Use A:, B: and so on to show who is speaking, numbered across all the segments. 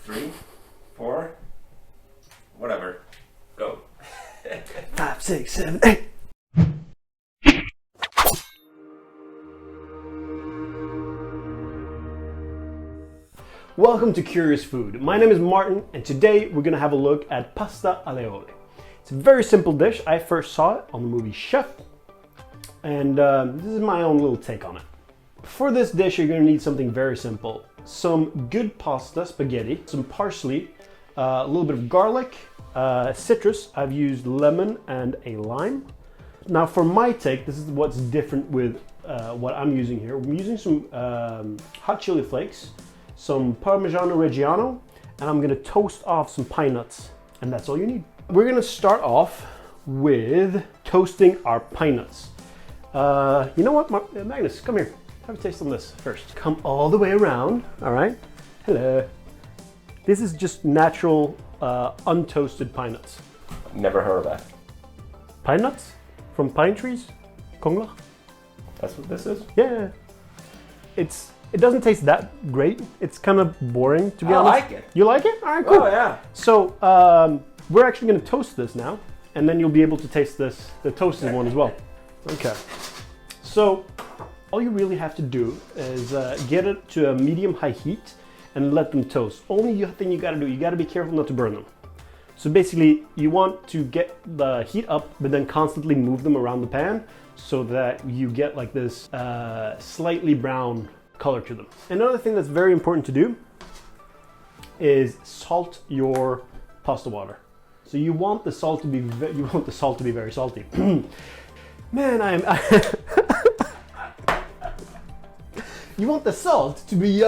A: 3, 4, whatever. Go.
B: 5, 6, 7, 8. Welcome to Curious Food. My name is Martin, and today we're going to have a look at pasta alle. It's a very simple dish. I first saw it on the movie Chef, and this is my own little take on it. For this dish, you're going to need something very simple. Some good pasta, spaghetti, some parsley, a little bit of garlic, citrus. I've used lemon and a lime. Now for my take, this is what's different with what I'm using here. I'm using some hot chili flakes, some Parmesan Reggiano, and I'm gonna toast off some pine nuts, and that's all you need. We're gonna start off with toasting our pine nuts. You know what, Magnus, come here. Have a taste on this first. Come all the way around, all right? Hello. This is just natural, untoasted pine nuts.
A: Never heard of that.
B: Pine nuts? From pine trees? Kongla?
A: That's what this is?
B: Yeah. It doesn't taste that great. It's kind of boring, to be honest.
A: I like it.
B: You like it? All right, cool.
A: Oh, yeah.
B: So, we're actually gonna toast this now, and then you'll be able to taste this, the toasted one as well. Okay. So, all you really have to do is get it to a medium-high heat and let them toast. Only thing you gotta do, you gotta be careful not to burn them. So basically, you want to get the heat up, but then constantly move them around the pan so that you get like this slightly brown color to them. Another thing that's very important to do is salt your pasta water. So you want the salt to be very salty. Man, you want the salt to be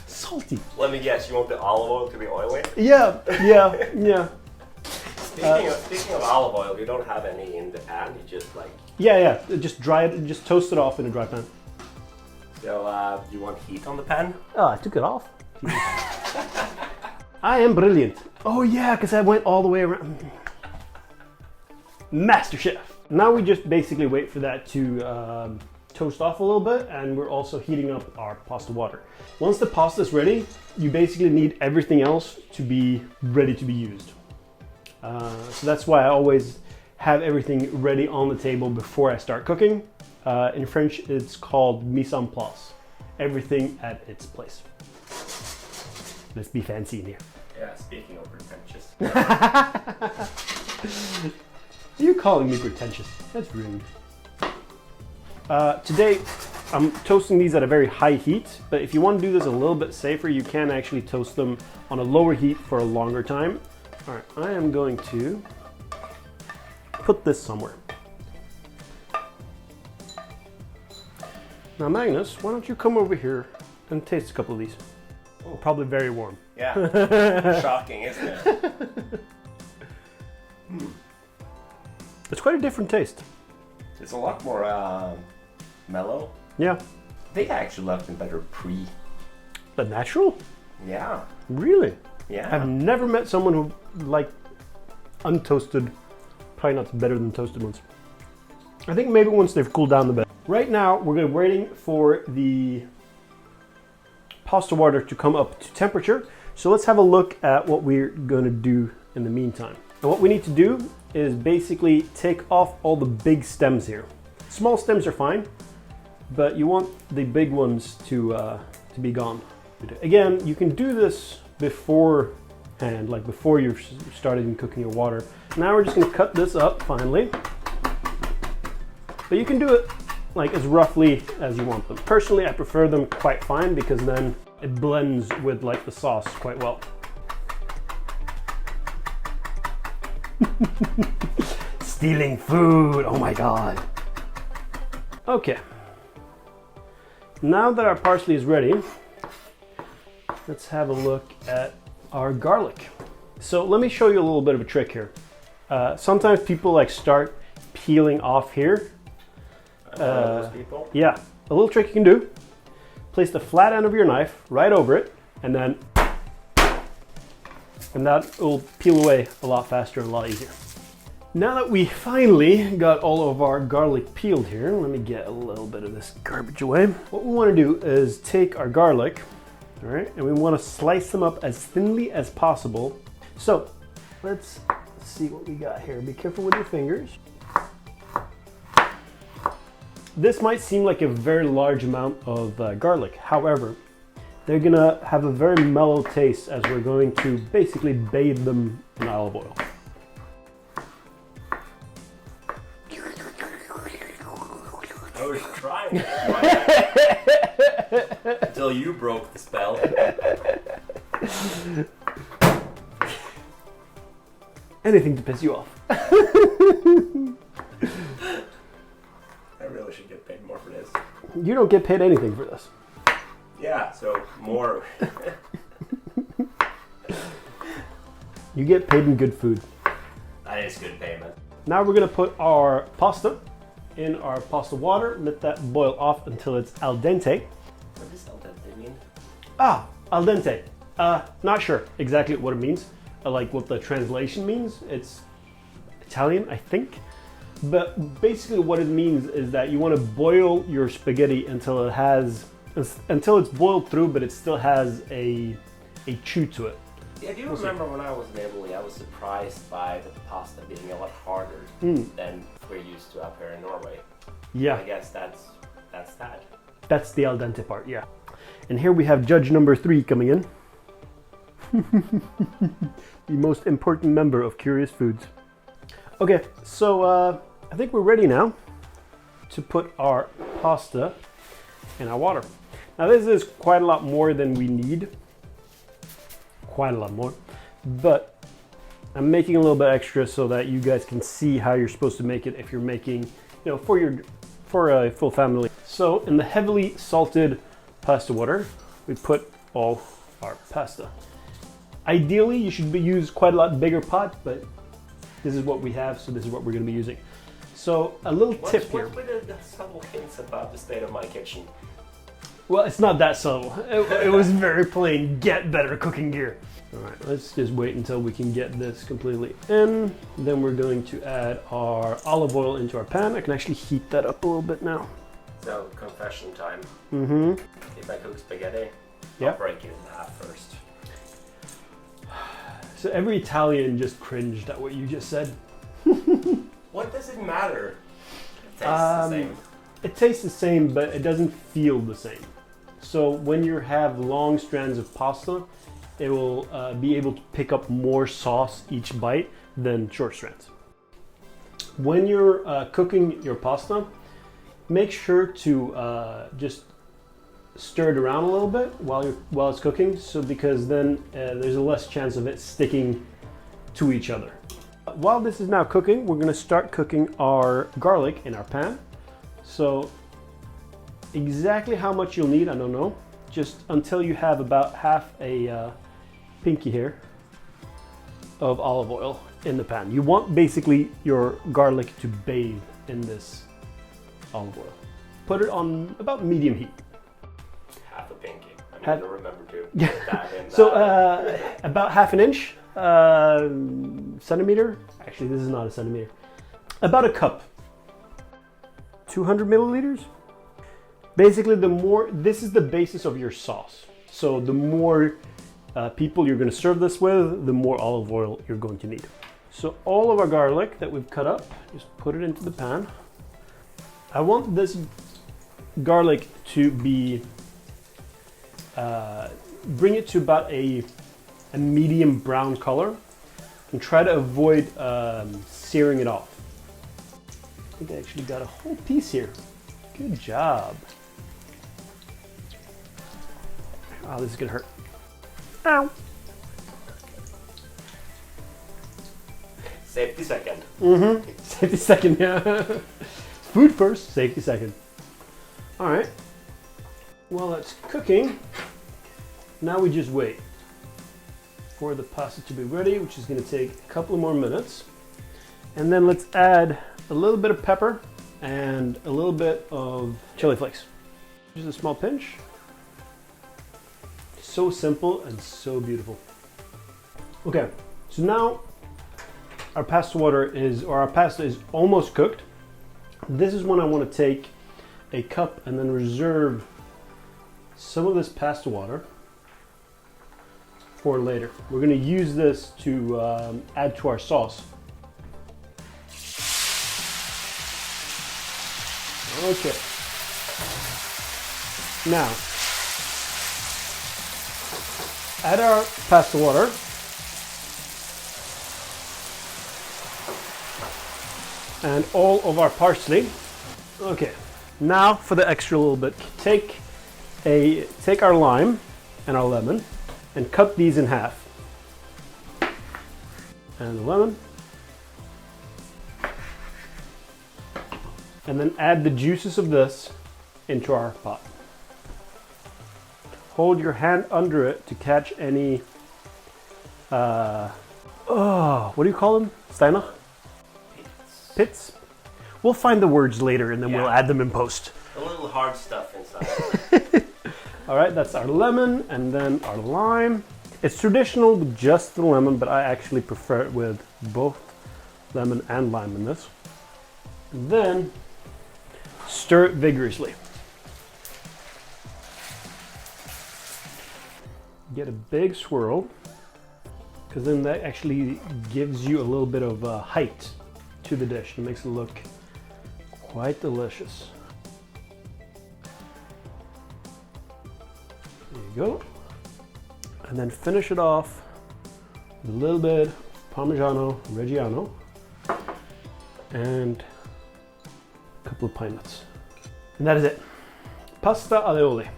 B: salty.
A: Let me guess, you want the olive oil to be oily?
B: Yeah.
A: Speaking of olive oil, you don't have any in the pan, you just like...
B: Yeah, just dry it, just toast it off in a dry pan.
A: So, you want heat on the pan?
B: Oh, I took it off. I am brilliant. Oh yeah, because I went all the way around. Master Chef. Now we just basically wait for that to toast off a little bit, and we're also heating up our pasta water. Once the pasta is ready, you basically need everything else to be ready to be used. So that's why I always have everything ready on the table before I start cooking. In French, it's called mise en place. Everything at its place. Let's be fancy in here.
A: Yeah, speaking of pretentious.
B: You're calling me pretentious. That's rude. Today, I'm toasting these at a very high heat, but if you want to do this a little bit safer, you can actually toast them on a lower heat for a longer time. All right, I am going to put this somewhere. Now, Magnus, why don't you come over here and taste a couple of these? Oh, probably very warm.
A: Yeah, shocking, isn't it?
B: It's quite a different taste.
A: It's a lot more mellow.
B: Yeah.
A: I think I actually left them better pre.
B: But natural?
A: Yeah.
B: Really?
A: Yeah.
B: I've never met someone who liked untoasted pine nuts better than toasted ones. I think maybe once they've cooled down a bit. Right now, we're waiting for the pasta water to come up to temperature. So let's have a look at what we're going to do in the meantime. And what we need to do is basically take off all the big stems here. Small stems are fine, but you want the big ones to be gone. Again, you can do this beforehand, like before you've started cooking your water. Now we're just going to cut this up finally. But you can do it like as roughly as you want them. Personally, I prefer them quite fine because then it blends with like the sauce quite well. Stealing food, oh my God. Okay. Now that our parsley is ready, let's have a look at our garlic. So let me show you a little bit of a trick here. Sometimes people like start peeling off here.
A: Those people.
B: Yeah, a little trick you can do. Place the flat end of your knife right over it, and that will peel away a lot faster and a lot easier. Now that we finally got all of our garlic peeled here, let me get a little bit of this garbage away. What we want to do is take our garlic All right, and we want to slice them up as thinly as possible. So let's see what we got here. Be careful with your fingers. This might seem like a very large amount of garlic. However, they're gonna have a very mellow taste as we're going to basically bathe them in olive oil.
A: I was trying until you broke the spell.
B: Anything to piss you off.
A: I really should get paid more for this.
B: You don't get paid anything for this.
A: Yeah, so more.
B: You get paid in good food.
A: That is good payment.
B: Now we're gonna put our pasta in our pasta water. Let that boil off until it's al dente.
A: What does al dente mean?
B: Ah, al dente. Not sure exactly what it means. Like what the translation means. It's Italian, I think. But basically what it means is that you want to boil your spaghetti until it's boiled through, but it still has a chew to it.
A: Yeah, do you remember when I was in Italy, I was surprised by the pasta being a lot harder than we're used to up here in Norway.
B: Yeah.
A: I guess that's that.
B: That's the al dente part, yeah. And here we have judge number 3 coming in. The most important member of Curious Foods. Okay, so I think we're ready now to put our pasta in our water. Now this is quite a lot more than we need. Quite a lot more. But I'm making a little bit extra so that you guys can see how you're supposed to make it if you're making, for a full family. So in the heavily salted pasta water, we put all our pasta. Ideally, you should use quite a lot bigger pot, but this is what we have, so this is what we're going to be using. So a little tip here.
A: What were the subtle hints about the state of my kitchen?
B: Well, it's not that subtle. It was very plain. Get better cooking gear. All right, let's just wait until we can get this completely in. Then we're going to add our olive oil into our pan. I can actually heat that up a little bit now.
A: So, confession time.
B: Mm-hmm.
A: If I cook spaghetti,
B: Yeah.
A: I'll break it in half first.
B: So every Italian just cringed at what you just said.
A: What does it matter? It tastes the same.
B: It tastes the same, but it doesn't feel the same. So when you have long strands of pasta, it will be able to pick up more sauce each bite than short strands. When you're cooking your pasta, make sure to just stir it around a little bit while it's cooking, so because then there's a less chance of it sticking to each other. While this is now cooking, we're going to start cooking our garlic in our pan. So exactly how much you'll need, I don't know, just until you have about half a pinky hair of olive oil in the pan. You want basically your garlic to bathe in this olive oil. Put it on about medium heat.
A: Half a pinky. I'm going to remember to put that in.
B: So about half an inch, centimeter. Actually, this is not a centimeter. About a cup. 200 milliliters. Basically, this is the basis of your sauce. So the more people you're going to serve this with, the more olive oil you're going to need. So all of our garlic that we've cut up, just put it into the pan. I want this garlic to be, bring it to about a medium brown color, and try to avoid searing it off. I think I actually got a whole piece here. Good job. Oh, this is gonna hurt. Ow.
A: Safety second.
B: Mm-hmm. Safety second, yeah. Food first, safety second. All right. While that's cooking, now we just wait for the pasta to be ready, which is gonna take a couple of more minutes. And then let's add a little bit of pepper and a little bit of chili flakes. Just a small pinch. So simple and so beautiful. Okay, so now our pasta is almost cooked. This is when I want to take a cup and then reserve some of this pasta water for later. We're gonna use this to add to our sauce. Okay. Now, add our pasta water. And all of our parsley. Okay, now for the extra little bit. Take our lime and our lemon and cut these in half. And the lemon. And then add the juices of this into our pot. Hold your hand under it to catch any, what do you call them, Steiner? Pits? We'll find the words later and then we'll add them in post.
A: A little hard stuff inside.
B: All right, that's our lemon and then our lime. It's traditional with just the lemon, but I actually prefer it with both lemon and lime in this. And then stir it vigorously. Get a big swirl, because then that actually gives you a little bit of height to the dish. It makes it look quite delicious. There you go. And then finish it off with a little bit of Parmigiano Reggiano and a couple of pine nuts. And that is it. Pasta alle oli.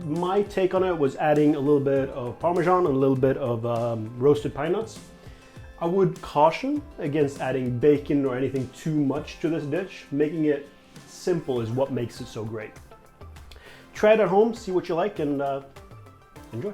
B: My take on it was adding a little bit of Parmesan and a little bit of roasted pine nuts. I would caution against adding bacon or anything too much to this dish. Making it simple is what makes it so great. Try it at home, see what you like, and enjoy.